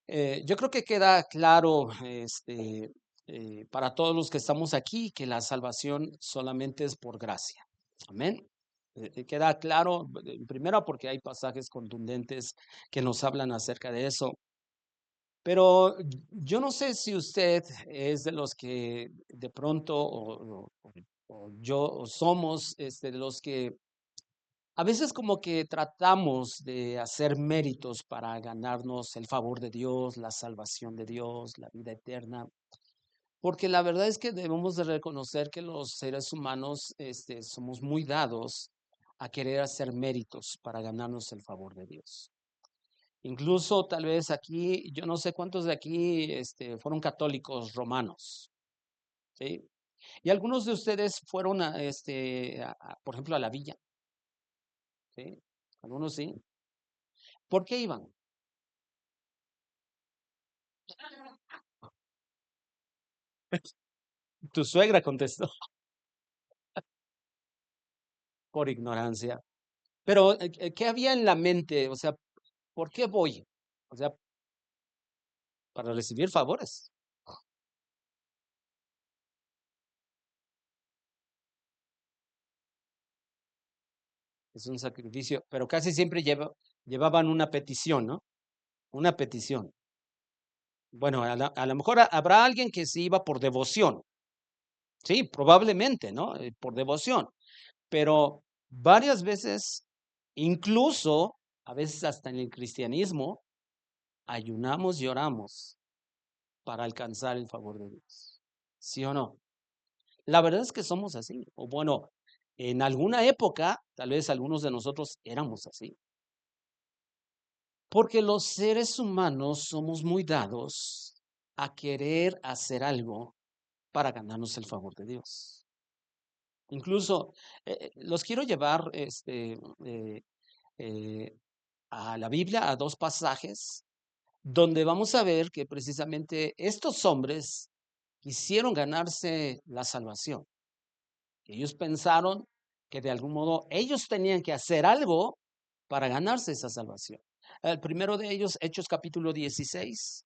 Yo creo que queda claro, para todos los que estamos aquí, que la salvación solamente es por gracia. Amén. Queda claro, primero porque hay pasajes contundentes que nos hablan acerca de eso. Pero yo no sé si usted es de los que de pronto, o yo, o somos de los que a veces como que tratamos de hacer méritos para ganarnos el favor de Dios, la salvación de Dios, la vida eterna, porque la verdad es que debemos de reconocer que los seres humanos, somos muy dados a querer hacer méritos para ganarnos el favor de Dios. Incluso tal vez aquí, yo no sé cuántos de aquí, fueron católicos romanos, ¿sí? Y algunos de ustedes fueron por ejemplo, a la villa, ¿sí? Algunos sí. ¿Por qué iban? Tu suegra contestó, por ignorancia. Pero, ¿qué había en la mente? O sea, ¿por qué voy? O sea, para recibir favores. Es un sacrificio, pero casi siempre llevaban una petición, ¿no? Una petición. Bueno, a lo mejor habrá alguien que sí iba por devoción. Sí, probablemente, ¿no? Por devoción. Pero varias veces, incluso, a veces hasta en el cristianismo, ayunamos y oramos para alcanzar el favor de Dios. ¿Sí o no? La verdad es que somos así. O bueno, en alguna época, tal vez algunos de nosotros éramos así. Porque los seres humanos somos muy dados a querer hacer algo para ganarnos el favor de Dios. Incluso los quiero llevar eh, a la Biblia, a dos pasajes, donde vamos a ver que precisamente estos hombres quisieron ganarse la salvación. Ellos pensaron que de algún modo ellos tenían que hacer algo para ganarse esa salvación. El primero de ellos, Hechos capítulo 16.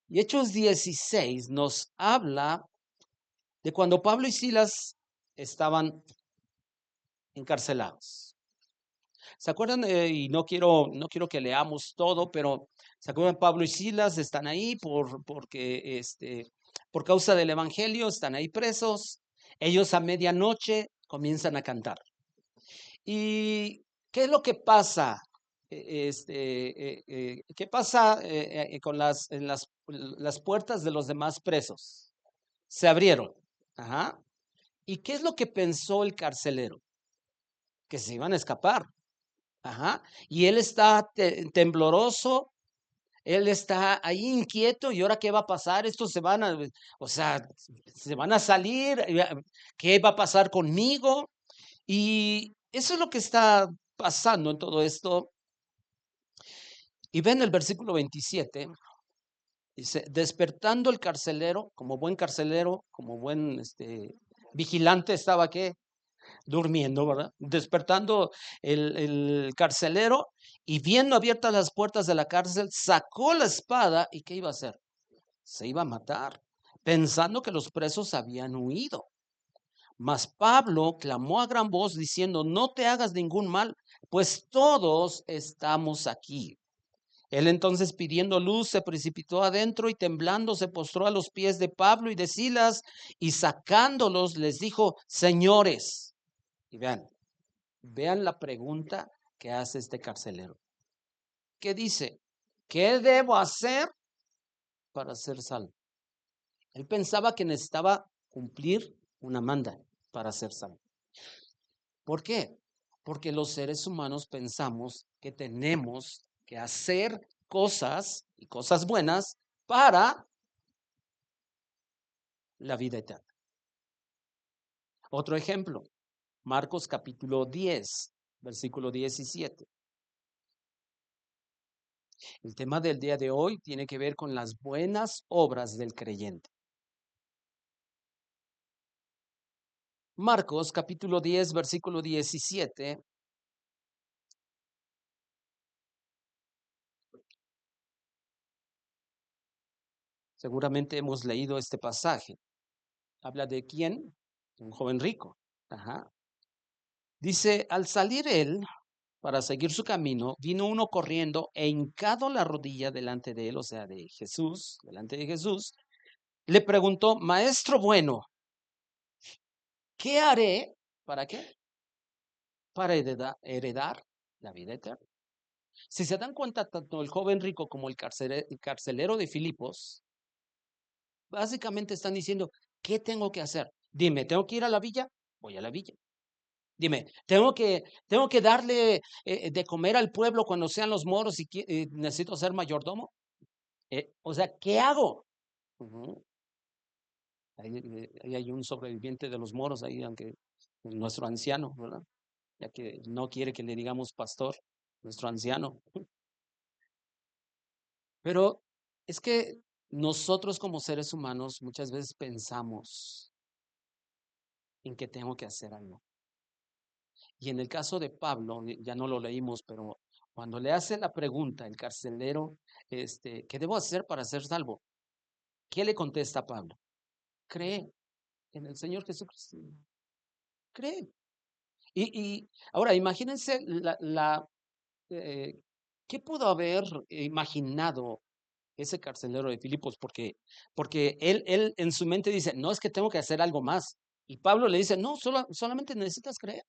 Y Hechos 16 nos habla de cuando Pablo y Silas estaban encarcelados. ¿Se acuerdan? Y no quiero que leamos todo, pero ¿se acuerdan? Pablo y Silas están ahí porque por causa del evangelio están ahí presos. Ellos a medianoche comienzan a cantar. ¿Y qué es lo que pasa? ¿Qué pasa con las puertas de los demás presos? Se abrieron. Ajá. ¿Y qué es lo que pensó el carcelero? Que se iban a escapar. Ajá. Y él está tembloroso, él está ahí inquieto. ¿Y ahora qué va a pasar? Estos o sea, se van a salir. ¿Qué va a pasar conmigo? Y eso es lo que está pasando en todo esto. Y ven el versículo 27, dice, despertando el carcelero, como buen vigilante, estaba que durmiendo, ¿verdad? Despertando el carcelero y viendo abiertas las puertas de la cárcel, sacó la espada y ¿qué iba a hacer? Se iba a matar, pensando que los presos habían huido. Mas Pablo clamó a gran voz diciendo, no te hagas ningún mal, pues todos estamos aquí. Él entonces pidiendo luz se precipitó adentro y temblando se postró a los pies de Pablo y de Silas y sacándolos les dijo, señores, y vean la pregunta que hace este carcelero. ¿Qué dice? ¿Qué debo hacer para ser salvo? Él pensaba que necesitaba cumplir una manda para ser salvo. ¿Por qué? Porque los seres humanos pensamos que tenemos que hacer cosas y cosas buenas para la vida eterna. Otro ejemplo, Marcos capítulo 10, versículo 17. El tema del día de hoy tiene que ver con las buenas obras del creyente. Marcos capítulo 10, versículo 17. Seguramente hemos leído este pasaje. ¿Habla de quién? Un joven rico. Ajá. Dice, al salir él para seguir su camino, vino uno corriendo e hincado la rodilla delante de él, o sea, de Jesús, delante de Jesús, le preguntó, maestro bueno, ¿qué haré? ¿Para qué? Para heredar la vida eterna. Si se dan cuenta, tanto el joven rico como el carcelero de Filipos, básicamente están diciendo, ¿qué tengo que hacer? Dime, ¿tengo que ir a la villa? Voy a la villa. Dime, ¿tengo que darle de comer al pueblo cuando sean los moros y necesito ser mayordomo? O sea, ¿qué hago? Ujú. Ahí hay un sobreviviente de los moros ahí, aunque nuestro anciano, ¿verdad? Ya que no quiere que le digamos pastor, nuestro anciano. Pero es que nosotros como seres humanos muchas veces pensamos en que tengo que hacer algo. Y en el caso de Pablo, ya no lo leímos, pero cuando le hace la pregunta el carcelero, ¿qué debo hacer para ser salvo? ¿Qué le contesta a Pablo? Cree en el Señor Jesucristo. Cree. Y ahora imagínense eh, ¿qué pudo haber imaginado ese carcelero de Filipos? Porque él en su mente dice, no es que tengo que hacer algo más. Y Pablo le dice, no, solamente necesitas creer.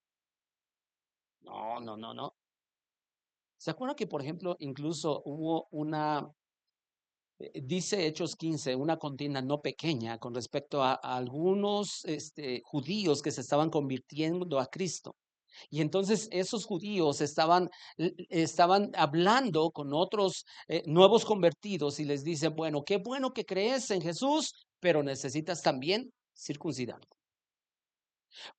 No, no, no, no. ¿Se acuerdan que, por ejemplo, incluso hubo dice Hechos 15, una contienda no pequeña con respecto a algunos judíos que se estaban convirtiendo a Cristo? Y entonces esos judíos estaban hablando con otros nuevos convertidos y les dicen, qué bueno que crees en Jesús, pero necesitas también circuncidarte.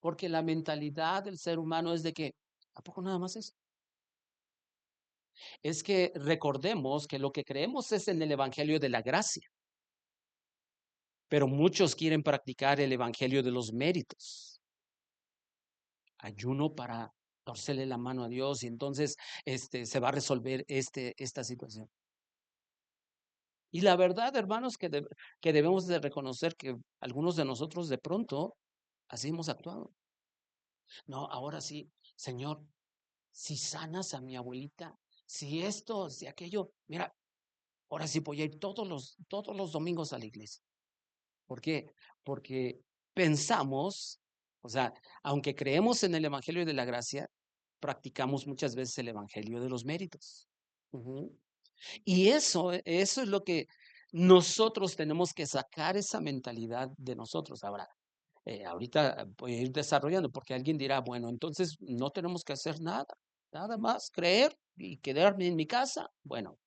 Porque la mentalidad del ser humano es de que, ¿a poco nada más es? Es que recordemos que lo que creemos es en el Evangelio de la gracia, pero muchos quieren practicar el Evangelio de los méritos. Ayuno para torcerle la mano a Dios y entonces se va a resolver esta situación. Y la verdad, hermanos, que debemos de reconocer que algunos de nosotros de pronto así hemos actuado. No, ahora sí, Señor, si sanas a mi abuelita, si esto, si aquello, mira, ahora sí voy a ir todos los domingos a la iglesia. ¿Por qué? Porque pensamos, o sea, aunque creemos en el Evangelio de la gracia, practicamos muchas veces el Evangelio de los méritos. Ujú. Y eso es lo que nosotros tenemos que sacar esa mentalidad de nosotros. Ahora, ahorita voy a ir desarrollando porque alguien dirá, bueno, entonces no tenemos que hacer nada, nada más creer y quedarme en mi casa. Bueno,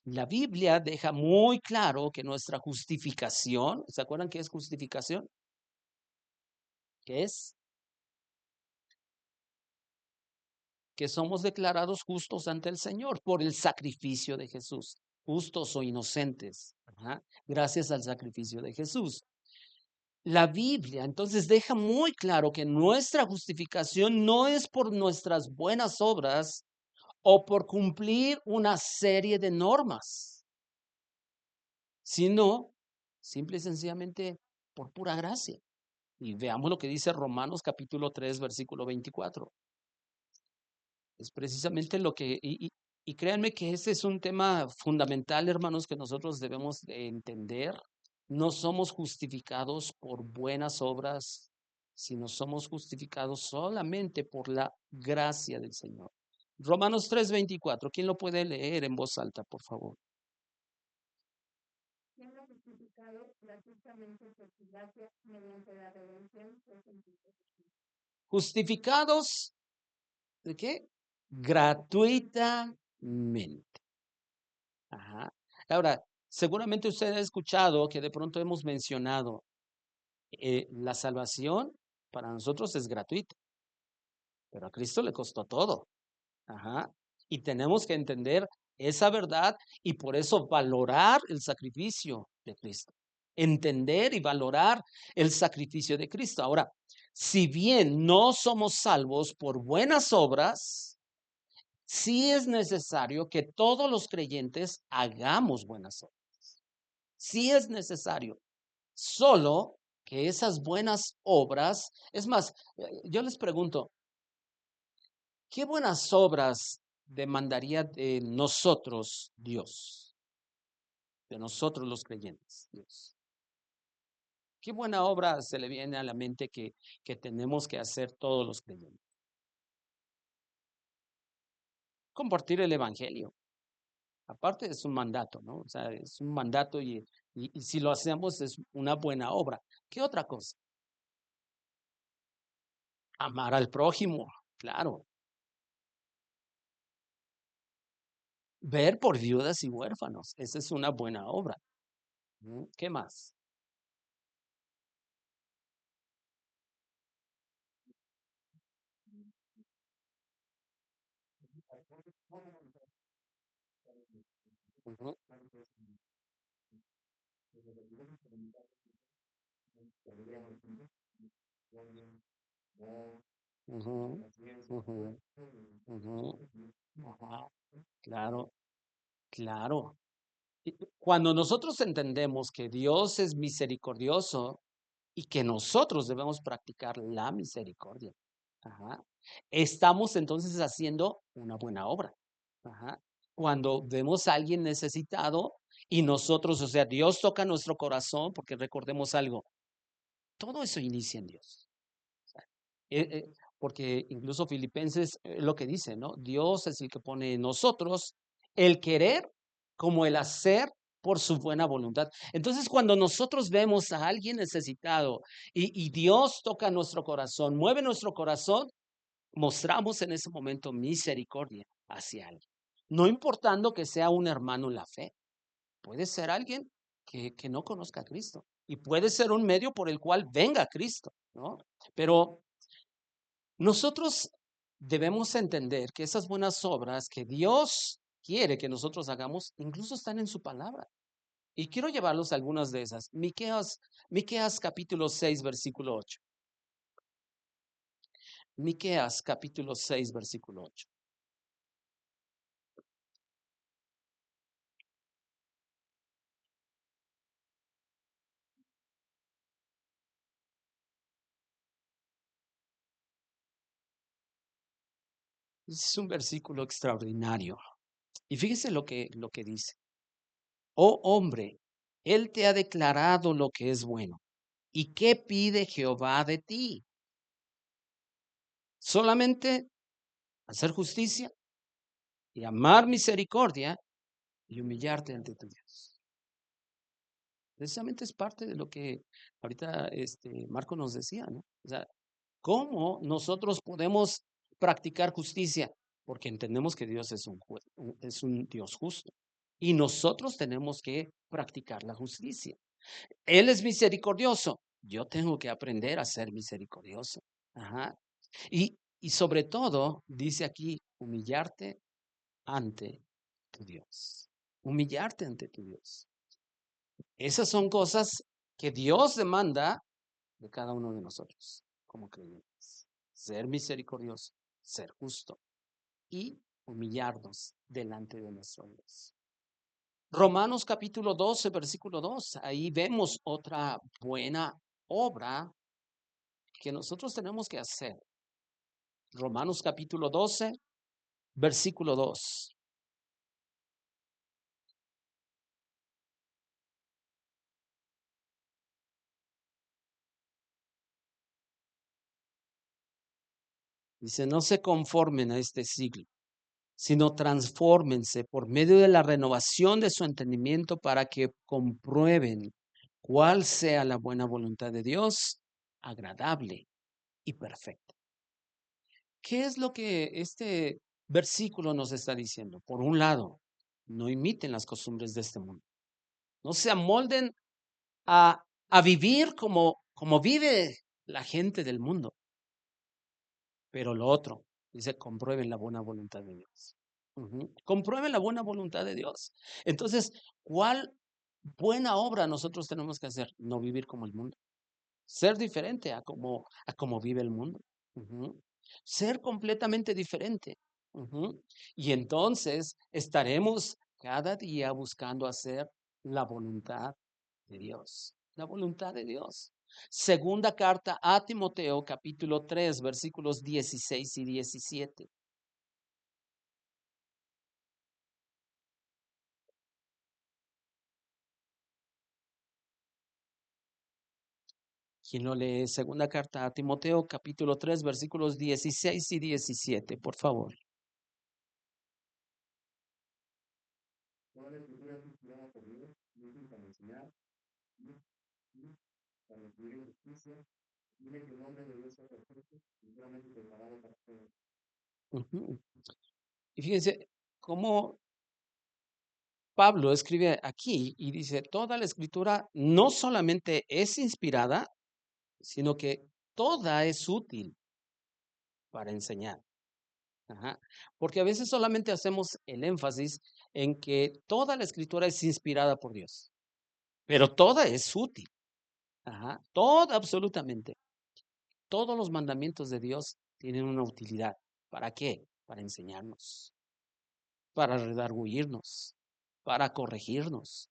la Biblia deja muy claro que nuestra justificación, ¿se acuerdan qué es justificación? Que es que somos declarados justos ante el Señor por el sacrificio de Jesús, justos o inocentes, ajá, gracias al sacrificio de Jesús. La Biblia entonces deja muy claro que nuestra justificación no es por nuestras buenas obras o por cumplir una serie de normas, sino simple y sencillamente por pura gracia. Y veamos lo que dice Romanos capítulo 3 versículo 24. Es precisamente lo que, y créanme que ese es un tema fundamental, hermanos, que nosotros debemos de entender. No somos justificados por buenas obras, sino somos justificados solamente por la gracia del Señor. Romanos 3:24, ¿quién lo puede leer en voz alta, por favor? Siendo justificado gratuitamente por su gracia mediante la redención que es en Cristo Jesús. Justificados, ¿de qué? Gratuitamente. Ajá. Ahora, seguramente usted ha escuchado que de pronto hemos mencionado la salvación para nosotros es gratuita, pero a Cristo le costó todo. Ajá. Y tenemos que entender esa verdad y por eso valorar el sacrificio de Cristo. Entender y valorar el sacrificio de Cristo. Ahora, si bien no somos salvos por buenas obras, sí es necesario que todos los creyentes hagamos buenas obras. Sí es necesario. Solo que esas buenas obras, es más, yo les pregunto, ¿qué buenas obras demandaría de nosotros Dios? De nosotros los creyentes, Dios. ¿Qué buena obra se le viene a la mente que tenemos que hacer todos los creyentes? Compartir el evangelio. Aparte es un mandato, ¿no? O sea, es un mandato y si lo hacemos es una buena obra. ¿Qué otra cosa? Amar al prójimo, claro. Ver por viudas y huérfanos, esa es una buena obra. ¿Qué más? Ujú, ujú, ujú, ujú. Ajá, claro, claro. Cuando nosotros entendemos que Dios es misericordioso y que nosotros debemos practicar la misericordia, ajá, estamos entonces haciendo una buena obra. Ajá. Cuando vemos a alguien necesitado y nosotros, o sea, Dios toca nuestro corazón, porque recordemos algo, todo eso inicia en Dios. Eh, eh, Porque incluso Filipenses lo que dice, ¿no? Dios es el que pone en nosotros el querer como el hacer por su buena voluntad. Entonces, cuando nosotros vemos a alguien necesitado y Dios toca nuestro corazón, mueve nuestro corazón, mostramos en ese momento misericordia hacia alguien. No importando que sea un hermano en la fe, puede ser alguien que no conozca a Cristo y puede ser un medio por el cual venga Cristo, ¿no? Pero nosotros debemos entender que esas buenas obras que Dios quiere que nosotros hagamos, incluso están en su palabra. Y quiero llevarlos a algunas de esas. Miqueas capítulo 6 versículo 8. Miqueas capítulo 6 versículo 8. Es un versículo extraordinario. Y fíjese lo que dice. Oh hombre, él te ha declarado lo que es bueno. ¿Y qué pide Jehová de ti? Solamente hacer justicia y amar misericordia y humillarte ante tu Dios. Precisamente es parte de lo que ahorita Marco nos decía, ¿no? O sea, ¿cómo nosotros podemos practicar justicia? Porque entendemos que Dios es es un Dios justo. Y nosotros tenemos que practicar la justicia. Él es misericordioso. Yo tengo que aprender a ser misericordioso. Ajá. Y sobre todo, dice aquí, humillarte ante tu Dios. Humillarte ante tu Dios. Esas son cosas que Dios demanda de cada uno de nosotros como creyentes. Ser misericordioso, ser justo y humillarnos delante de nuestro Dios. Romanos capítulo 12, versículo 2. Ahí vemos otra buena obra que nosotros tenemos que hacer. Romanos capítulo 12, versículo 2. Dice, no se conformen a este siglo, sino transfórmense por medio de la renovación de su entendimiento para que comprueben cuál sea la buena voluntad de Dios, agradable y perfecta. ¿Qué es lo que este versículo nos está diciendo? Por un lado, no imiten las costumbres de este mundo, no se amolden a vivir como vive la gente del mundo. Pero lo otro, dice, comprueben la buena voluntad de Dios. Comprueben la buena voluntad de Dios. Entonces, ¿cuál buena obra nosotros tenemos que hacer? No vivir como el mundo. Ser diferente a como vive el mundo. Ujú. Ser completamente diferente. Ujú. Y entonces estaremos cada día buscando hacer la voluntad de Dios, la voluntad de Dios. Segunda carta a Timoteo, capítulo 3, versículos 16 y 17. ¿Quién lo lee? Segunda carta a Timoteo, capítulo 3, versículos 16 y 17, por favor. Toda la escritura es inspirada por Dios y útil para enseñar, y para instruir en justicia, tiene que el hombre de Dios sea perfecto y solamente preparado para todo. Ujú. Y fíjense cómo Pablo escribe aquí y dice, toda la escritura no solamente es inspirada, sino que toda es útil para enseñar. Ajá. Porque a veces solamente hacemos el énfasis en que toda la escritura es inspirada por Dios, pero toda es útil. Ajá. Toda, absolutamente. Todos los mandamientos de Dios tienen una utilidad. ¿Para qué? Para enseñarnos, para redarguirnos, para corregirnos,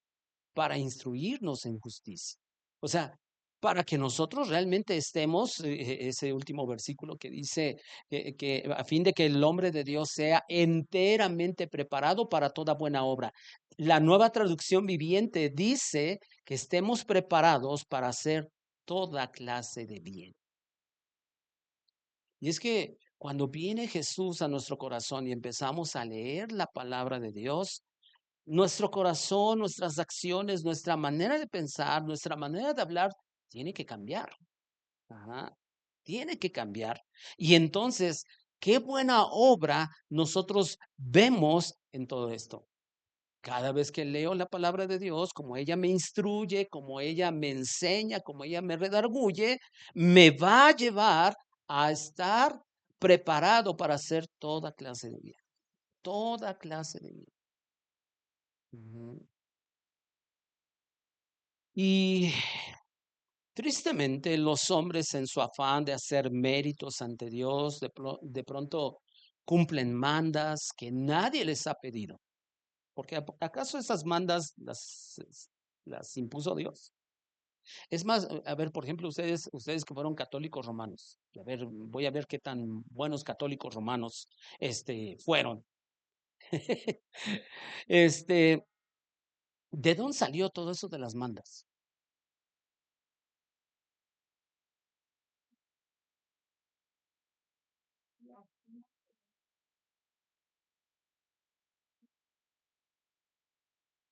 para instruirnos en justicia. O sea, para que nosotros realmente estemos, ese último versículo que dice que a fin de que el hombre de Dios sea enteramente preparado para toda buena obra. La nueva traducción viviente dice que estemos preparados para hacer toda clase de bien. Y es que cuando viene Jesús a nuestro corazón y empezamos a leer la palabra de Dios, nuestro corazón, nuestras acciones, nuestra manera de pensar, nuestra manera de hablar, tiene que cambiar. Ajá, tiene que cambiar. Y entonces, qué buena obra nosotros vemos en todo esto. Cada vez que leo la palabra de Dios, como ella me instruye, como ella me enseña, como ella me redarguye, me va a llevar a estar preparado para hacer toda clase de bien. Toda clase de bien. Ujú. Y tristemente, los hombres en su afán de hacer méritos ante Dios, de pronto cumplen mandas que nadie les ha pedido. Porque ¿acaso esas mandas las impuso Dios? Es más, a ver, por ejemplo, ustedes que fueron católicos romanos, a ver, voy a ver qué tan buenos católicos romanos, fueron. Este, ¿De dónde salió todo eso de las mandas?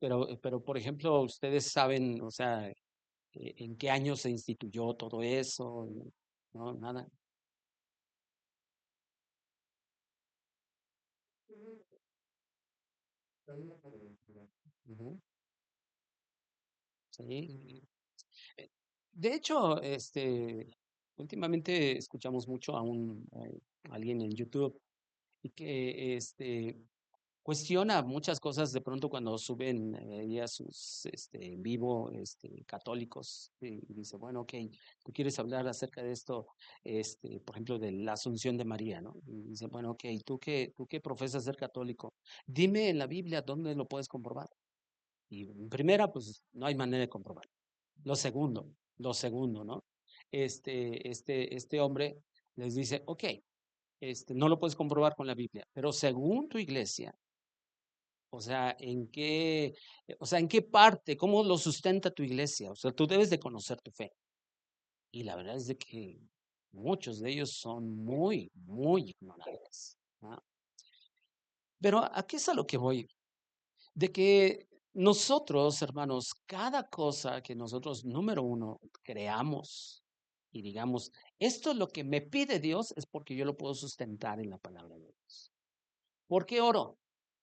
Pero, por ejemplo, ustedes saben, o sea, ¿en qué año se instituyó todo eso? No, nada. Ujú, sí. Eh, De hecho, últimamente escuchamos mucho a alguien en YouTube y que cuestiona muchas cosas de pronto cuando suben ahí a sus en vivo católicos y dice, bueno, ok, tú quieres hablar acerca de esto, por ejemplo, de la Asunción de María, ¿no? Y dice, bueno, ok, tú que profesas ser católico, dime en la Biblia dónde lo puedes comprobar. Y en primera, pues no hay manera de comprobar. Lo segundo, ¿no? Este hombre les dice, ok, no lo puedes comprobar con la Biblia, pero según tu iglesia, o sea, ¿en qué parte, cómo lo sustenta tu iglesia? O sea, tú debes de conocer tu fe. Y la verdad es de que muchos de ellos son muy, muy ignorantes, ¿no? Pero ¿a qué es a lo que voy? De que nosotros, hermanos, cada cosa que nosotros, número uno, creamos y digamos, esto es lo que me pide Dios, es porque yo lo puedo sustentar en la palabra de Dios. ¿Por qué oro?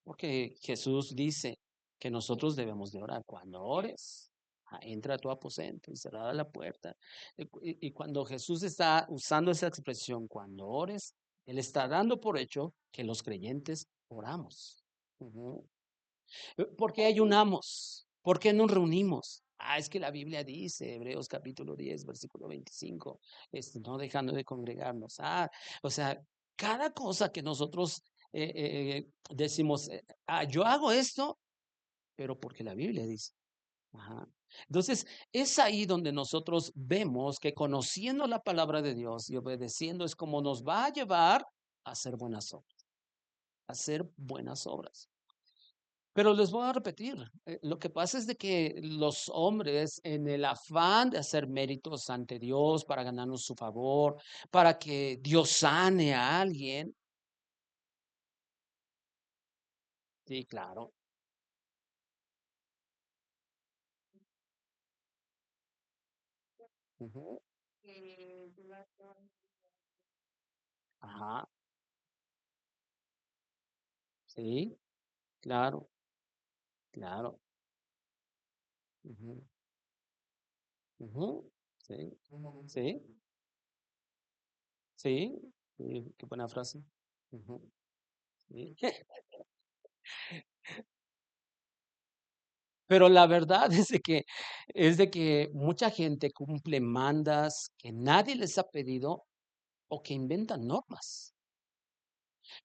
Porque Jesús dice que nosotros debemos de orar. Cuando ores, entra a tu aposento y cerrada la puerta. Y cuando Jesús está usando esa expresión, cuando ores, Él está dando por hecho que los creyentes oramos. Ujú. ¿Por qué ayunamos? ¿Por qué nos reunimos? Es que la Biblia dice, Hebreos capítulo 10 versículo 25, no dejando de congregarnos. O sea, cada cosa que nosotros decimos, yo hago esto, pero porque la Biblia dice. Ajá. Entonces, es ahí donde nosotros vemos que conociendo la palabra de Dios y obedeciendo es como nos va a llevar a hacer buenas obras, a hacer buenas obras. Pero les voy a repetir, lo que pasa es de que los hombres en el afán de hacer méritos ante Dios para ganarnos su favor, para que Dios sane a alguien, sí, claro. Ujú. Ajá, sí, claro, claro. Ujú, ujú, sí, un momento sí, sí, sí, qué buena frase. Ujú, sí. Pero la verdad es de que mucha gente cumple mandas que nadie les ha pedido o que inventan normas,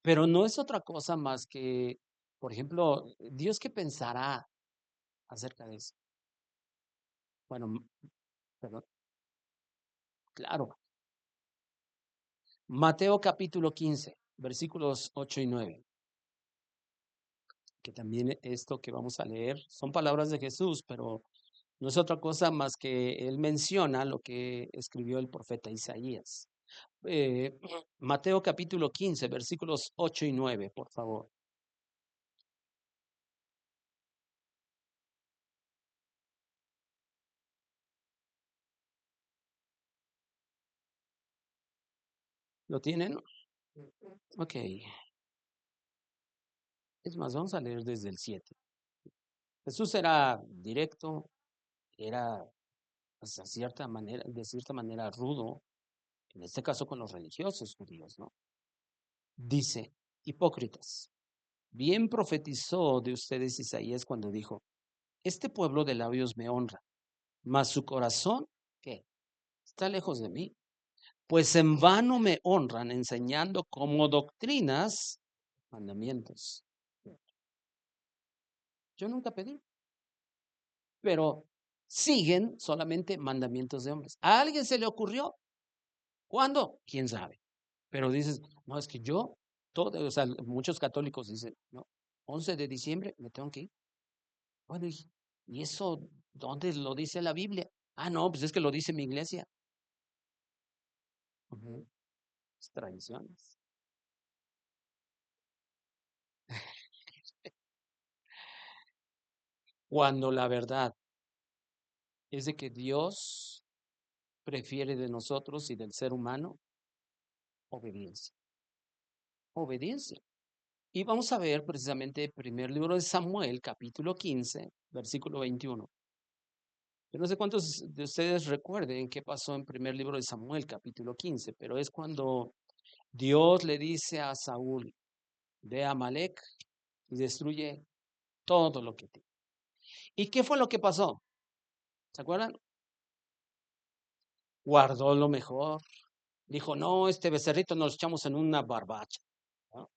pero no es otra cosa más que, por ejemplo, Dios qué pensará acerca de eso. Bueno, perdón, claro. Mateo capítulo 15 versículos 8 y 9, que también esto que vamos a leer son palabras de Jesús, pero no es otra cosa más que él menciona lo que escribió el profeta Isaías. Eh, Mateo capítulo 15 versículos 8 y 9, por favor. ¿Lo tienen? Ok. Es más, vamos a leer desde el 7. Jesús era directo, era pues, de cierta manera rudo, en este caso con los religiosos judíos, ¿no? Dice, hipócritas, bien profetizó de ustedes Isaías cuando dijo, este pueblo de labios me honra, mas su corazón, ¿qué? Está lejos de mí, pues en vano me honran enseñando como doctrinas mandamientos. Yo nunca pedí, pero siguen solamente mandamientos de hombres. ¿A alguien se le ocurrió? ¿Cuándo? ¿Quién sabe? Pero dices, no, es que yo, todo, o sea, muchos católicos dicen, no, 11 de diciembre me tengo que ir. Bueno, ¿y eso dónde lo dice la Biblia? Ah, no, pues es que lo dice mi iglesia. Ujú, es tradiciones. Cuando la verdad es de que Dios prefiere de nosotros y del ser humano obediencia. Obediencia. Y vamos a ver precisamente el primer libro de Samuel, capítulo 15 versículo 21. Yo no sé cuántos de ustedes recuerden qué pasó en primer libro de Samuel, capítulo 15, pero es cuando Dios le dice a Saúl, ve a Amalek y destruye todo lo que tiene. ¿Y qué fue lo que pasó? ¿Se acuerdan? Guardó lo mejor. Dijo, no, este becerrito nos echamos en una barbacha, ¿no?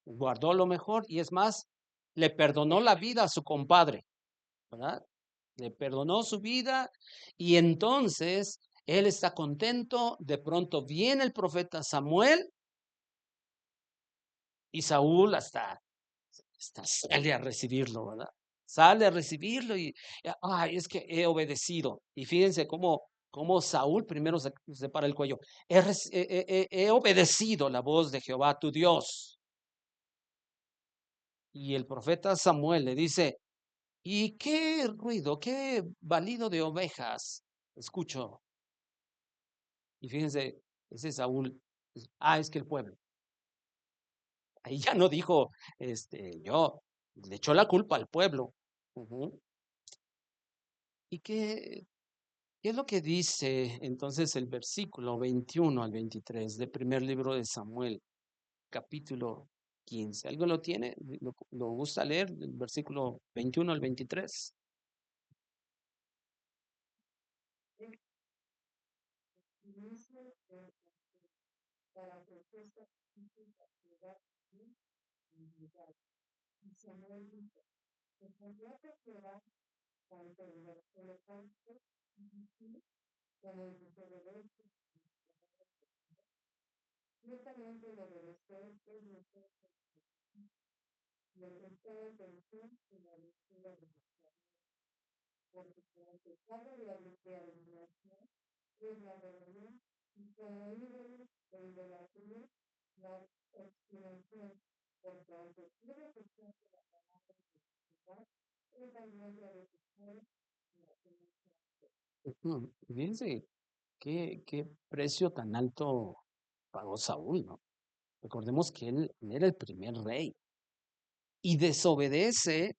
Guardó lo mejor y es más, le perdonó la vida a su compadre, ¿verdad? Le perdonó su vida y entonces él está contento. De pronto viene el profeta Samuel y Saúl hasta sale a recibirlo, ¿verdad? Sale a recibirlo y, ay, es que he obedecido. Y fíjense cómo Saúl primero se para el cuello. He obedecido la voz de Jehová, tu Dios. Y el profeta Samuel le dice, ¿y qué ruido, qué balido de ovejas escucho? Y fíjense, ese Saúl, es que el pueblo. Ahí ya no dijo, yo, le echó la culpa al pueblo. Ujú. ¿Y qué es lo que dice entonces el versículo 21 al 23 del primer libro de Samuel, capítulo 15? ¿Algo lo tiene? ¿Lo gusta leer? El versículo 21 al 23. para propuesta física, ciudad y lugar. Y Samuel dijo, respondió Jehová tanto en el holocausto como en sus obediencias. Ciertamente el obedecer es nuestro y el deseo de atención y la lectura de nuestra vida, porque como el pecado de la eliminación es la rebelión y como ídolos de idolatría, la obstinación, porque aunque quiere que sea la palabra de verdad, es también la decisión de la que no se hace. Fíjense qué precio tan alto pagó Saúl, ¿no? Recordemos que él era el primer rey y desobedece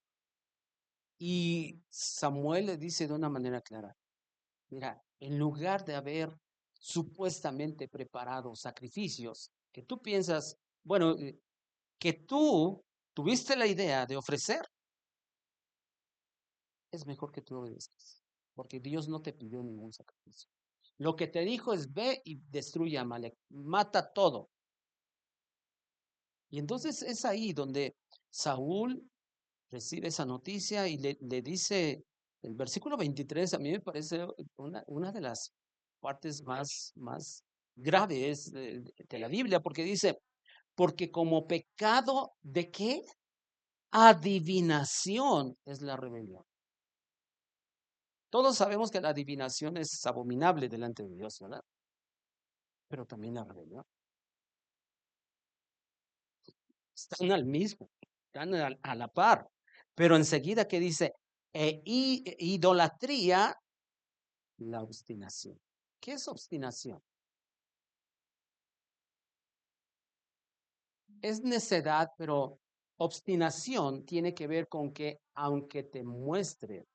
y Samuel le dice de una manera clara, mira, en lugar de haber supuestamente preparado sacrificios que tú piensas, bueno, que tú tuviste la idea de ofrecer, es mejor que tú obedezcas, porque Dios no te pidió ningún sacrificio. Lo que te dijo es ve y destruye a Amalek, mata todo. Y entonces es ahí donde Saúl recibe esa noticia y le dice, el versículo 23 a mí me parece una de las partes más graves de la Biblia, porque dice, porque como pecado de qué? Adivinación es la rebelión. Todos sabemos que la adivinación es abominable delante de Dios, ¿verdad? Pero también la rebelión. Están al mismo, están a la par. Pero enseguida que dice, idolatría, la obstinación. ¿Qué es obstinación? Es necedad, pero obstinación tiene que ver con que aunque te muestre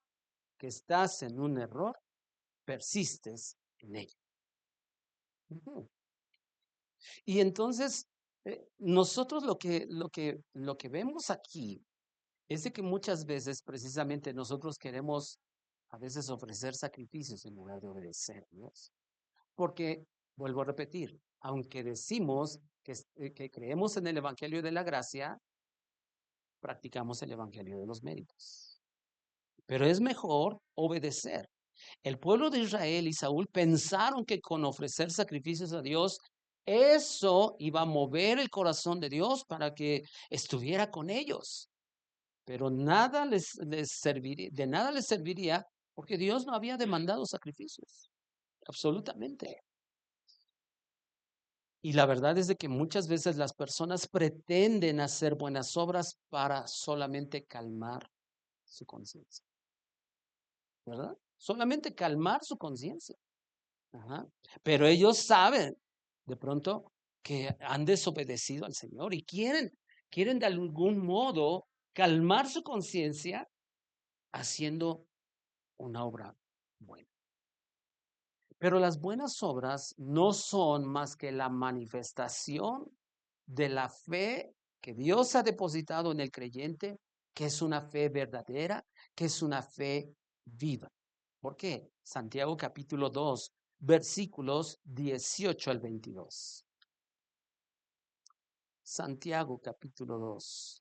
que estás en un error, persistes en ello. Ujú. Y entonces, nosotros lo que vemos aquí es de que muchas veces precisamente nosotros queremos a veces ofrecer sacrificios en lugar de obedecer a Dios. Porque, vuelvo a repetir, aunque decimos que creemos en el Evangelio de la Gracia, practicamos el Evangelio de los méritos. Pero es mejor obedecer. El pueblo de Israel y Saúl pensaron que con ofrecer sacrificios a Dios, eso iba a mover el corazón de Dios para que estuviera con ellos. Pero nada les serviría, de nada les serviría porque Dios no había demandado sacrificios. Absolutamente. Y la verdad es de que muchas veces las personas pretenden hacer buenas obras para solamente calmar su conciencia, ¿verdad? Solamente calmar su conciencia. Ajá. Pero ellos saben de pronto que han desobedecido al Señor y quieren de algún modo calmar su conciencia haciendo una obra buena. Pero las buenas obras no son más que la manifestación de la fe que Dios ha depositado en el creyente, que es una fe verdadera, que es una fe viva. ¿Por qué? Santiago capítulo 2, versículos 18 al 22. Santiago capítulo 2.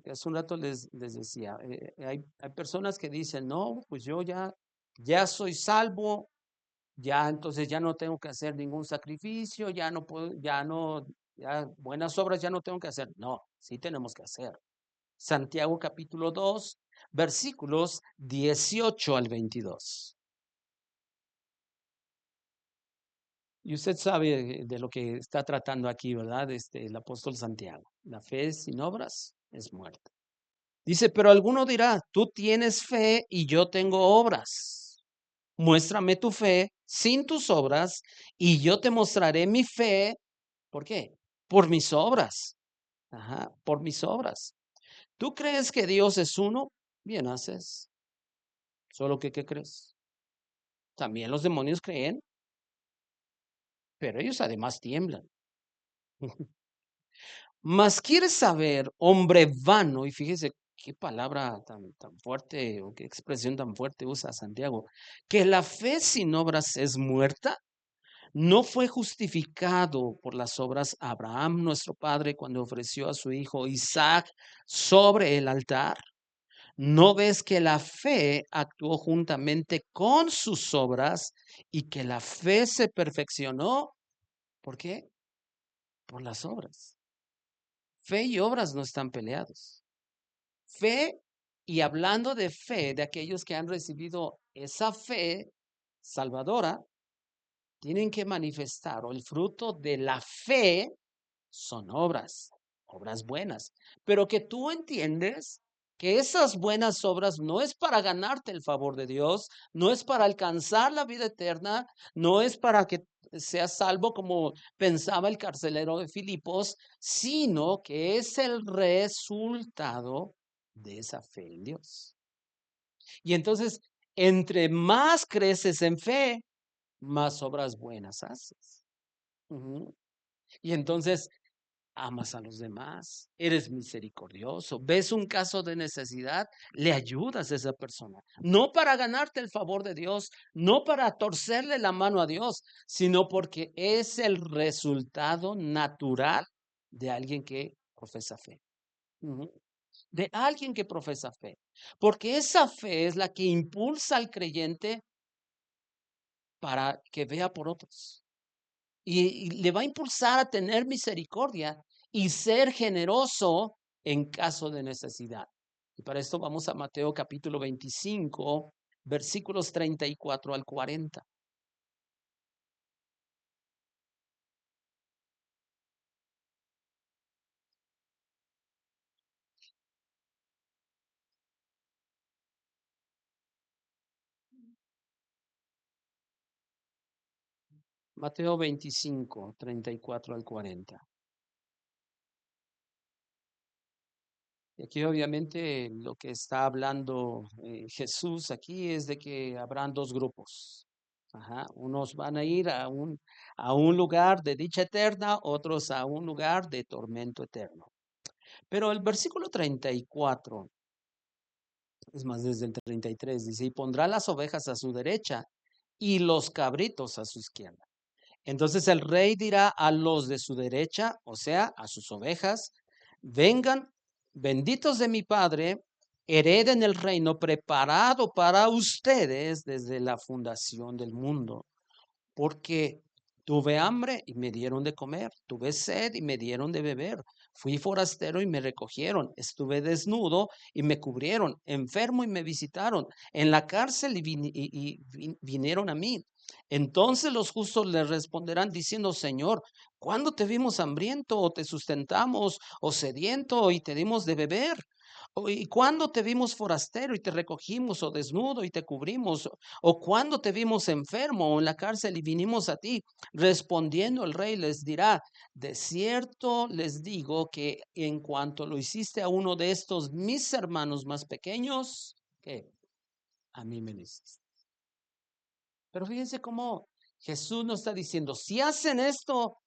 Hace un rato les decía, hay personas que dicen, no, pues yo ya soy salvo, ya entonces ya no tengo que hacer ningún sacrificio, ya no puedo, ya buenas obras ya no tengo que hacer. No, sí tenemos que hacer. Santiago capítulo 2, versículos 18 al 22. Y usted sabe de lo que está tratando aquí, ¿verdad? El apóstol Santiago. La fe sin obras es muerta. Dice, pero alguno dirá, tú tienes fe y yo tengo obras. Muéstrame tu fe sin tus obras y yo te mostraré mi fe. ¿Por qué? Por mis obras. Ajá, por mis obras. ¿Tú crees que Dios es uno? Bien haces. Solo que, ¿qué crees? También los demonios creen, pero ellos además tiemblan. Mas quieres saber, hombre vano, y fíjese qué palabra tan fuerte o qué expresión tan fuerte usa Santiago, que la fe sin obras es muerta. ¿No fue justificado por las obras Abraham, nuestro padre, cuando ofreció a su hijo Isaac sobre el altar? ¿No ves que la fe actuó juntamente con sus obras y que la fe se perfeccionó? ¿Por qué? Por las obras. Fe y obras no están peleados. Fe, y hablando de fe, de aquellos que han recibido esa fe salvadora, tienen que manifestar, o el fruto de la fe son obras, obras buenas, pero que tú entiendes que esas buenas obras no es para ganarte el favor de Dios, no es para alcanzar la vida eterna, no es para que seas salvo como pensaba el carcelero de Filipos, sino que es el resultado de esa fe en Dios. Y entonces, entre más creces en fe, más obras buenas haces. Ujú. Y entonces amas a los demás, eres misericordioso, ves un caso de necesidad, le ayudas a esa persona, no para ganarte el favor de Dios, no para torcerle la mano a Dios, sino porque es el resultado natural de alguien que profesa fe. Ujú. De alguien que profesa fe, porque esa fe es la que impulsa al creyente para que vea por otros. Y le va a impulsar a tener misericordia y ser generoso en caso de necesidad. Y para esto vamos a Mateo capítulo 25, versículos 34 al 40. Mateo 25, 34 al 40. Y aquí obviamente lo que está hablando Jesús aquí es de que habrán dos grupos. Ajá, unos van a ir a un lugar de dicha eterna, otros a un lugar de tormento eterno. Pero el versículo 34, es más, desde el 33, dice, y pondrá las ovejas a su derecha y los cabritos a su izquierda. Entonces el rey dirá a los de su derecha, o sea, a sus ovejas, vengan, benditos de mi Padre, hereden el reino preparado para ustedes desde la fundación del mundo, porque tuve hambre y me dieron de comer, tuve sed y me dieron de beber, fui forastero y me recogieron, estuve desnudo y me cubrieron, enfermo y me visitaron, en la cárcel y vinieron a mí. Entonces los justos le responderán diciendo, Señor, ¿cuándo te vimos hambriento o te sustentamos o sediento y te dimos de beber? ¿Y cuándo te vimos forastero y te recogimos o desnudo y te cubrimos? ¿O cuándo te vimos enfermo o en la cárcel y vinimos a ti? Respondiendo el rey les dirá, de cierto les digo que en cuanto lo hiciste a uno de estos mis hermanos más pequeños, ¿qué? A mí me lo hiciste. Pero fíjense cómo Jesús nos está diciendo, si hacen esto,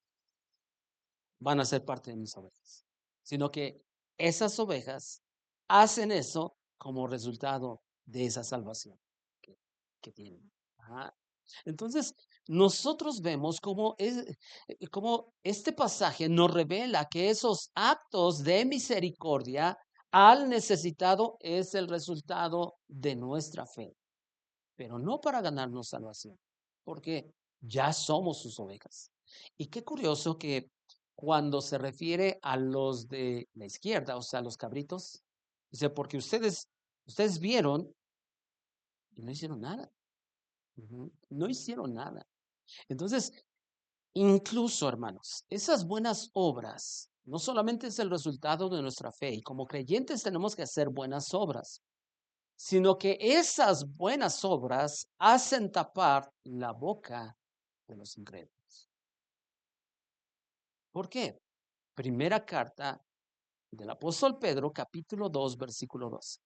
van a ser parte de mis ovejas, sino que esas ovejas hacen eso como resultado de esa salvación que, que tienen. Ajá. Entonces, nosotros vemos cómo este pasaje nos revela que esos actos de misericordia al necesitado es el resultado de nuestra fe, pero no para ganarnos salvación, porque ya somos sus ovejas. Y qué curioso que cuando se refiere a los de la izquierda, o sea, los cabritos, dice, porque ustedes vieron y no hicieron nada. Ujú. No hicieron nada. Entonces, incluso, hermanos, esas buenas obras no solamente es el resultado de nuestra fe, y como creyentes tenemos que hacer buenas obras, sino que esas buenas obras hacen tapar la boca de los incrédulos. ¿Por qué? Primera carta del apóstol Pedro, capítulo 2, versículo 12.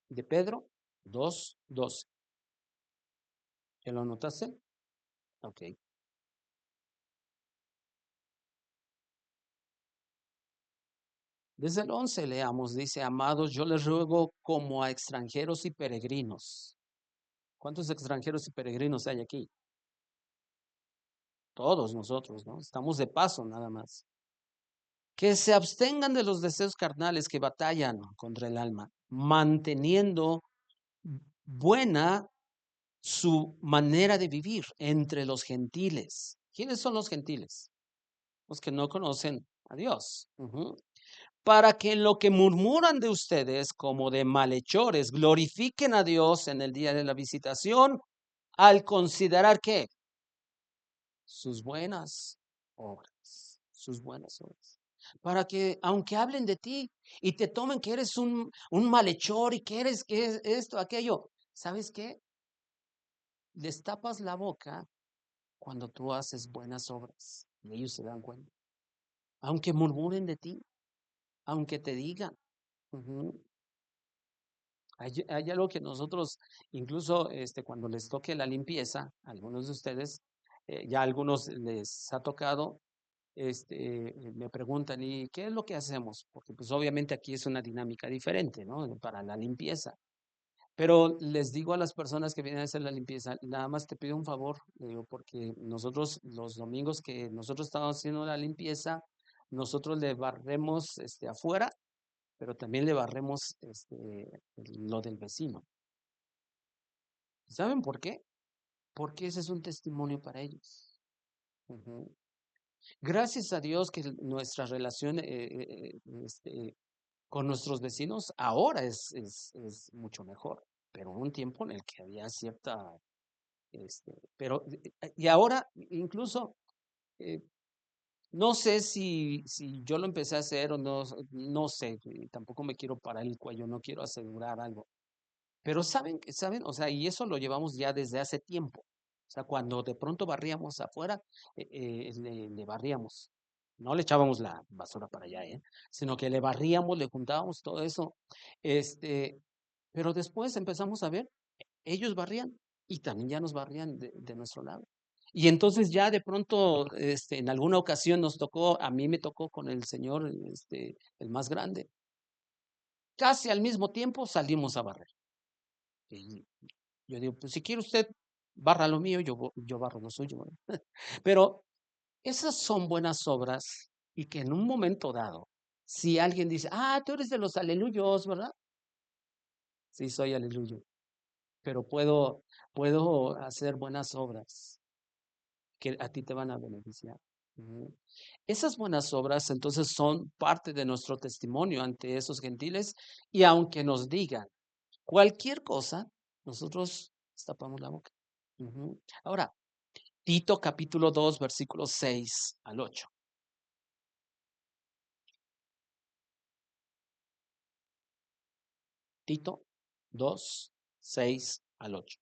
De Pedro 2, 12. ¿Ya lo anotaste? Ok. Desde el 11 leamos, dice, amados, yo les ruego como a extranjeros y peregrinos. ¿Cuántos extranjeros y peregrinos hay aquí? Todos nosotros, ¿no? Estamos de paso nada más. que se abstengan de los deseos carnales que batallan contra el alma, manteniendo buena su manera de vivir entre los gentiles. ¿Quiénes son los gentiles? Los que no conocen a Dios. Para que en lo que murmuran de ustedes como de malhechores, glorifiquen a Dios en el día de la visitación, al considerar que sus buenas sus buenas obras. Para que, aunque hablen de ti y te tomen que eres un malhechor y que eres que es esto, aquello, ¿sabes qué? Les tapas la boca cuando tú haces buenas obras y ellos se dan cuenta. Aunque murmuren de ti, aunque te digan. Hay algo que nosotros, incluso cuando les toque la limpieza, a algunos de ustedes, ya a algunos les ha tocado, me preguntan, ¿y qué es lo que hacemos? Porque pues obviamente aquí es una dinámica diferente, ¿no? Para la limpieza. Pero les digo a las personas que vienen a hacer la limpieza, nada más te pido un favor, le digo, porque nosotros los domingos que nosotros estamos haciendo la limpieza, nosotros le barremos afuera, pero también le barremos lo del vecino. ¿Saben por qué? Porque ese es un testimonio para ellos. Gracias a Dios que nuestra relación con nuestros vecinos ahora es mucho mejor, pero hubo un tiempo en el que había cierta, y ahora incluso, eh, no sé si yo lo empecé a hacer o no, no sé, tampoco me quiero parar el cuello, no quiero asegurar algo. Pero saben, o sea, y eso lo llevamos ya desde hace tiempo. O sea, cuando de pronto barríamos afuera, le barríamos. No le echábamos la basura para allá, sino que le barríamos, le juntábamos todo eso. Este, pero después empezamos a ver, ellos barrían y también ya nos barrían de nuestro lado. Y entonces ya de pronto, en alguna ocasión nos tocó, a mí me tocó con el señor, el más grande. Casi al mismo tiempo salimos a barrer. Y yo digo, pues si quiere usted, barra lo mío, yo barro lo suyo, ¿verdad? Pero esas son buenas obras y que en un momento dado, si alguien dice, tú eres de los aleluyos, ¿verdad? Sí, soy aleluyo, pero puedo hacer buenas obras que a ti te van a beneficiar. Esas buenas obras entonces son parte de nuestro testimonio ante esos gentiles y aunque nos digan cualquier cosa, nosotros tapamos la boca. Ahora, Tito capítulo 2, versículos 6 al 8. Tito 2, 6 al 8.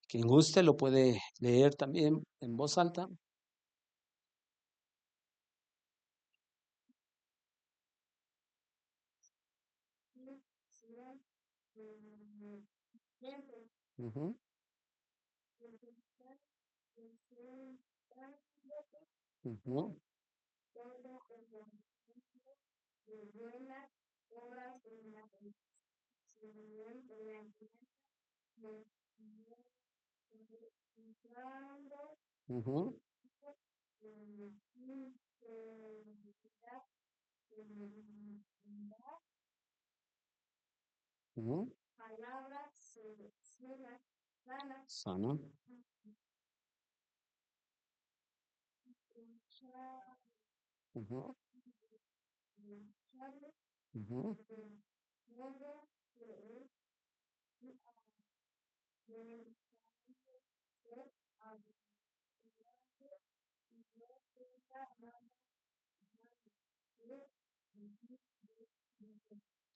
Quien guste lo puede leer también en voz alta. Ujú, ujú, ujú, ujú. Sana. Ujú, ujú.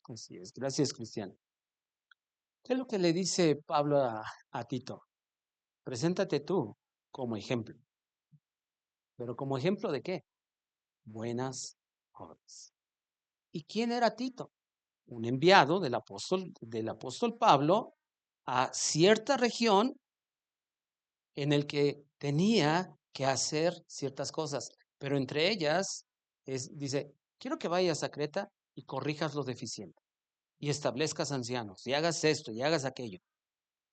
Así es. Gracias, Cristian. ¿Qué es lo que le dice Pablo a Tito? Preséntate tú como ejemplo. ¿Pero como ejemplo de qué? Buenas obras. ¿Y quién era Tito? Un enviado del apóstol Pablo a cierta región en el que tenía que hacer ciertas cosas, pero entre ellas dice, quiero que vayas a Creta y corrijas lo deficiente y establezcas ancianos y hagas esto y hagas aquello.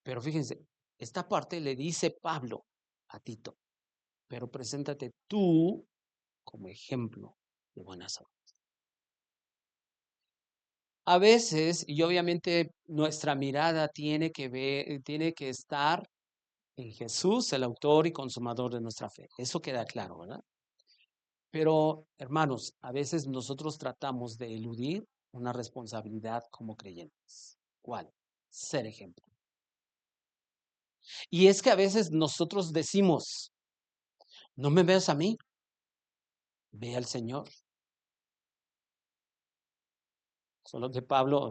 Pero fíjense, esta parte le dice Pablo a Tito, pero preséntate tú como ejemplo de buenas obras. A veces, y obviamente nuestra mirada tiene que ver, tiene que estar en Jesús, el autor y consumador de nuestra fe. Eso queda claro, ¿verdad? Pero, hermanos, a veces nosotros tratamos de eludir una responsabilidad como creyentes. ¿Cuál? Ser ejemplo. Y es que a veces nosotros decimos, no me veas a mí, ve al Señor. Solo que Pablo,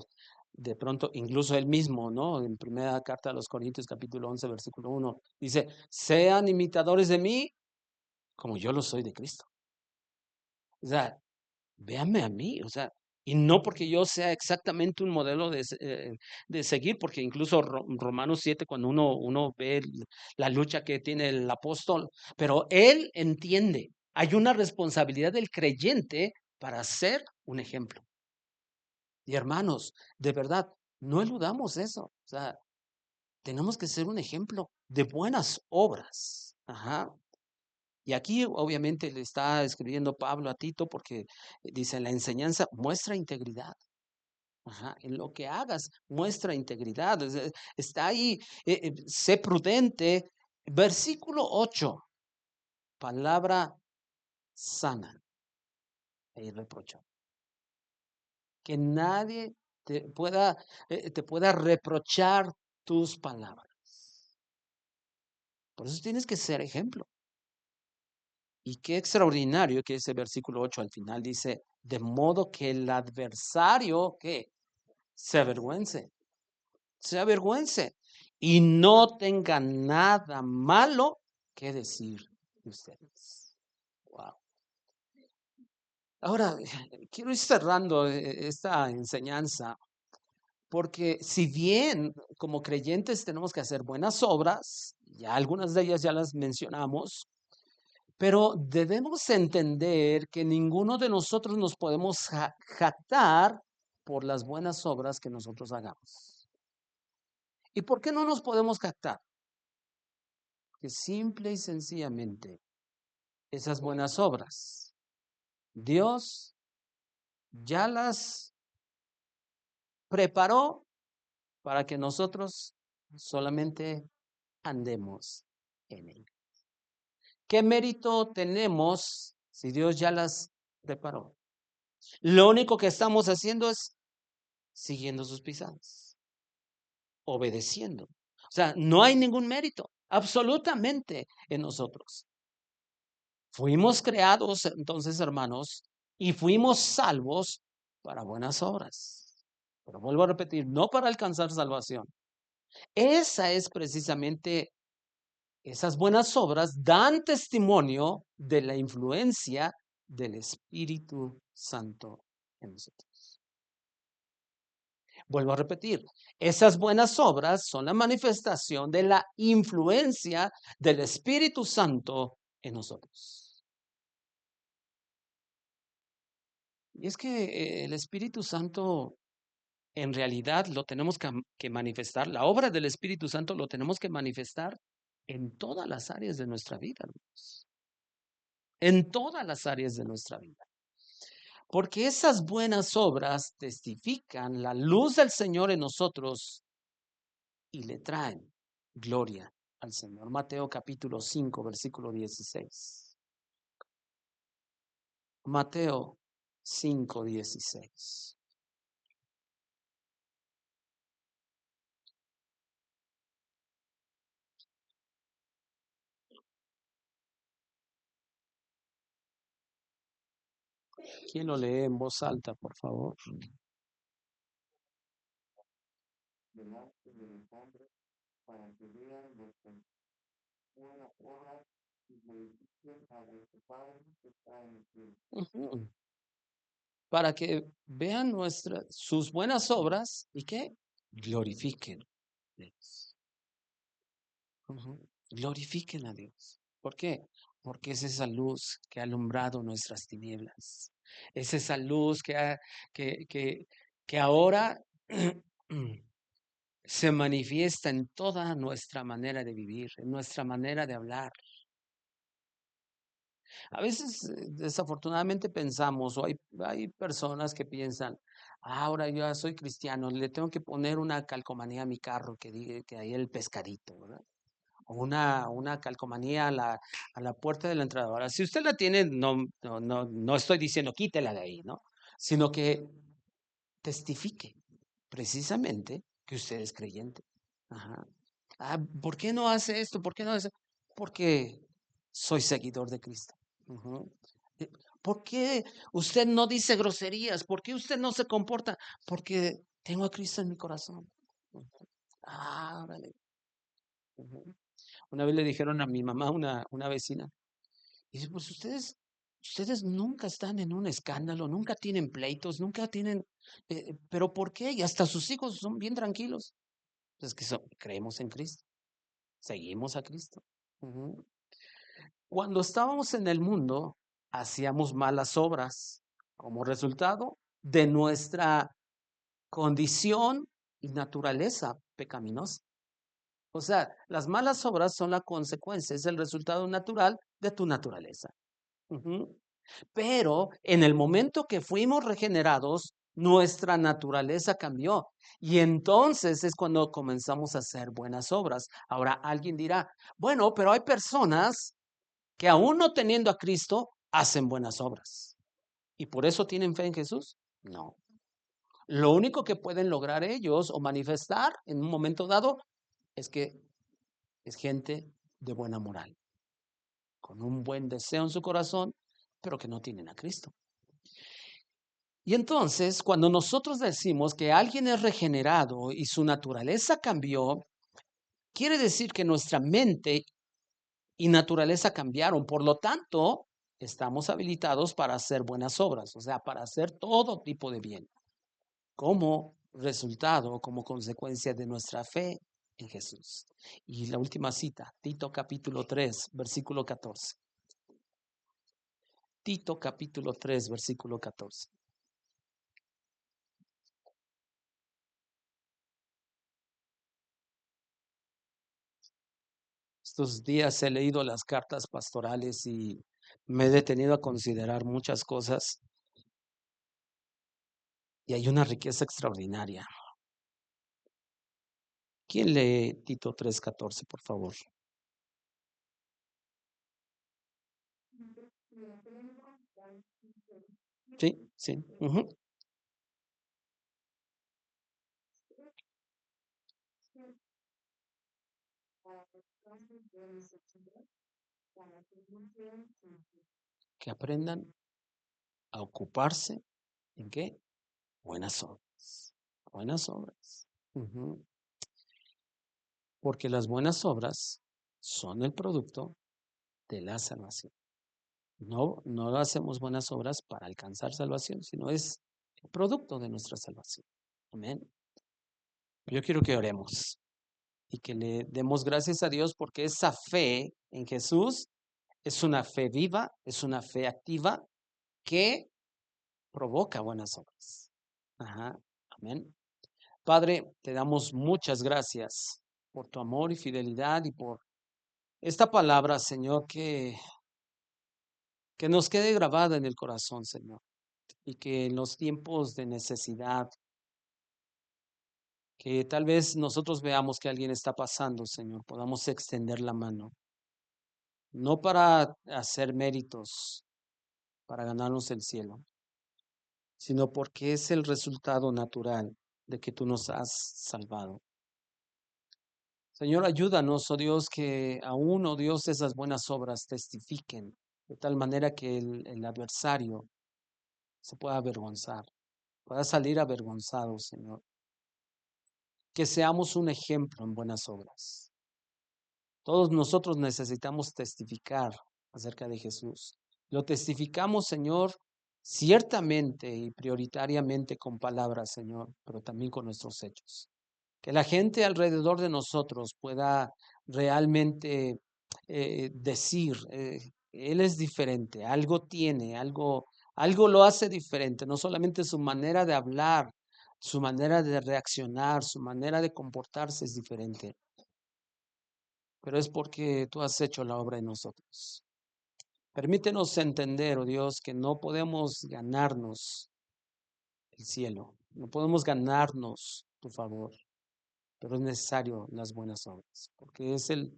de pronto, incluso él mismo, ¿no? En primera carta a los Corintios, capítulo 11, versículo 1, dice, sean imitadores de mí como yo lo soy de Cristo. O sea, véanme a mí, o sea, y no porque yo sea exactamente un modelo de seguir, porque incluso Romanos 7, cuando uno ve la lucha que tiene el apóstol, pero él entiende, hay una responsabilidad del creyente para ser un ejemplo. Y hermanos, de verdad, no eludamos eso. O sea, tenemos que ser un ejemplo de buenas obras. Ajá. Y aquí obviamente le está escribiendo Pablo a Tito porque dice, la enseñanza muestra integridad. Ajá. En lo que hagas, muestra integridad. Está ahí, sé prudente. Versículo 8, palabra sana e irreprochable. Que nadie te pueda reprochar tus palabras. Por eso tienes que ser ejemplo. Y qué extraordinario que ese versículo 8 al final dice, de modo que el adversario, ¿qué? Se avergüence y no tenga nada malo que decir de ustedes. Wow. Ahora, quiero ir cerrando esta enseñanza porque si bien como creyentes tenemos que hacer buenas obras, ya algunas de ellas ya las mencionamos, pero debemos entender que ninguno de nosotros nos podemos jactar por las buenas obras que nosotros hagamos. ¿Y por qué no nos podemos jactar? Que simple y sencillamente esas buenas obras, Dios ya las preparó para que nosotros solamente andemos en él. ¿Qué mérito tenemos si Dios ya las preparó? Lo único que estamos haciendo es siguiendo sus pisadas, obedeciendo. O sea, no hay ningún mérito, absolutamente en nosotros. Fuimos creados entonces, hermanos, y fuimos salvos para buenas obras. Pero vuelvo a repetir, no para alcanzar salvación. Esa es precisamente, esas buenas obras dan testimonio de la influencia del Espíritu Santo en nosotros. Vuelvo a repetir, esas buenas obras son la manifestación de la influencia del Espíritu Santo en nosotros. Y es que el Espíritu Santo en realidad lo tenemos que manifestar, la obra del Espíritu Santo lo tenemos que manifestar en todas las áreas de nuestra vida, hermanos. En todas las áreas de nuestra vida. Porque esas buenas obras testifican la luz del Señor en nosotros y le traen gloria al Señor. Mateo capítulo 5, versículo 16. Mateo 5, 16. ¿Quién lo lee en voz alta, por favor? Delante de los hombres, para que vean vuestras buenas obras y glorifiquen a vuestro Padre que está en el cielo. Ujú. Para que vean sus buenas obras y que glorifiquen a Dios. Ujú. Glorifiquen a Dios. ¿Por qué? Porque es esa luz que ha alumbrado nuestras tinieblas. Es esa luz que, que, que ahora se manifiesta en toda nuestra manera de vivir, en nuestra manera de hablar. A veces, desafortunadamente pensamos, o hay personas que piensan, ahora yo ya soy cristiano, le tengo que poner una calcomanía a mi carro que diga que ahí el pescadito, ¿verdad? O una calcomanía a la puerta de la entrada. Ahora, si usted la tiene, no estoy diciendo quítela de ahí, ¿no? Sino que testifique precisamente que usted es creyente. Ajá. Ah, ¿por qué no hace esto? ¿Por qué no hace? Porque soy seguidor de Cristo. Ujú. Eh, ¿Por qué usted no dice groserías? ¿Por qué usted no se comporta? Porque tengo a Cristo en mi corazón. Ujú. Ah, órale. Ujú. Una vez le dijeron a mi mamá, una vecina, dice, pues ustedes nunca están en un escándalo, nunca tienen pleitos, nunca tienen, pero ¿por qué? Y hasta sus hijos son bien tranquilos. Es que creemos en Cristo, seguimos a Cristo. Ujú. Cuando estábamos en el mundo, hacíamos malas obras como resultado de nuestra condición y naturaleza pecaminosa. O sea, las malas obras son la consecuencia, es el resultado natural de tu naturaleza. Ujú. Pero en el momento que fuimos regenerados, nuestra naturaleza cambió. Y entonces es cuando comenzamos a hacer buenas obras. Ahora alguien dirá, bueno, pero hay personas que aún no teniendo a Cristo, hacen buenas obras. ¿Y por eso tienen fe en Jesús? No. Lo único que pueden lograr ellos o manifestar en un momento dado es que es gente de buena moral, con un buen deseo en su corazón, pero que no tienen a Cristo. Y entonces, cuando nosotros decimos que alguien es regenerado y su naturaleza cambió, quiere decir que nuestra mente y naturaleza cambiaron. Por lo tanto, estamos habilitados para hacer buenas obras, o sea, para hacer todo tipo de bien, como resultado, como consecuencia de nuestra fe en Jesús. Y la última cita, Tito capítulo 3, versículo 14. Tito capítulo 3, versículo 14. Estos días he leído las cartas pastorales y me he detenido a considerar muchas cosas y hay una riqueza extraordinaria. ¿Quién lee Tito 3:14, por favor? Sí, sí. Ujú. Que aprendan a ocuparse en qué? Buenas obras. Buenas obras. Ujú. Porque las buenas obras son el producto de la salvación. No hacemos buenas obras para alcanzar salvación, sino es el producto de nuestra salvación. Amén. Yo quiero que oremos y que le demos gracias a Dios porque esa fe en Jesús es una fe viva, es una fe activa que provoca buenas obras. Ajá. Amén. Padre, te damos muchas gracias por tu amor y fidelidad y por esta palabra, Señor, que nos quede grabada en el corazón, Señor, y que en los tiempos de necesidad, que tal vez nosotros veamos que alguien está pasando, Señor, podamos extender la mano, no para hacer méritos, para ganarnos el cielo, sino porque es el resultado natural de que tú nos has salvado. Señor, ayúdanos, oh Dios, que aún, oh Dios, esas buenas obras testifiquen de tal manera que el adversario se pueda avergonzar, pueda salir avergonzado, Señor. Que seamos un ejemplo en buenas obras. Todos nosotros necesitamos testificar acerca de Jesús. Lo testificamos, Señor, ciertamente y prioritariamente con palabras, Señor, pero también con nuestros hechos. Que la gente alrededor de nosotros pueda realmente decir, Él es diferente, algo tiene, algo lo hace diferente, no solamente su manera de hablar, su manera de reaccionar, su manera de comportarse es diferente, pero es porque tú has hecho la obra en nosotros. Permítenos entender, oh Dios, que no podemos ganarnos el cielo, no podemos ganarnos tu favor, pero es necesario las buenas obras, porque es el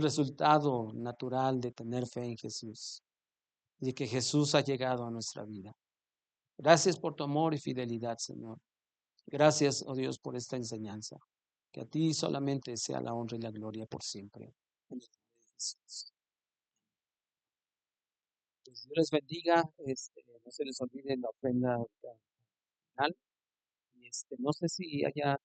resultado natural de tener fe en Jesús y de que Jesús ha llegado a nuestra vida. Gracias por tu amor y fidelidad, Señor. Gracias, oh Dios, por esta enseñanza. Que a ti solamente sea la honra y la gloria por siempre. En el nombre de Jesús. Pues Dios les bendiga. No se les olvide la ofrenda final. Y no sé si haya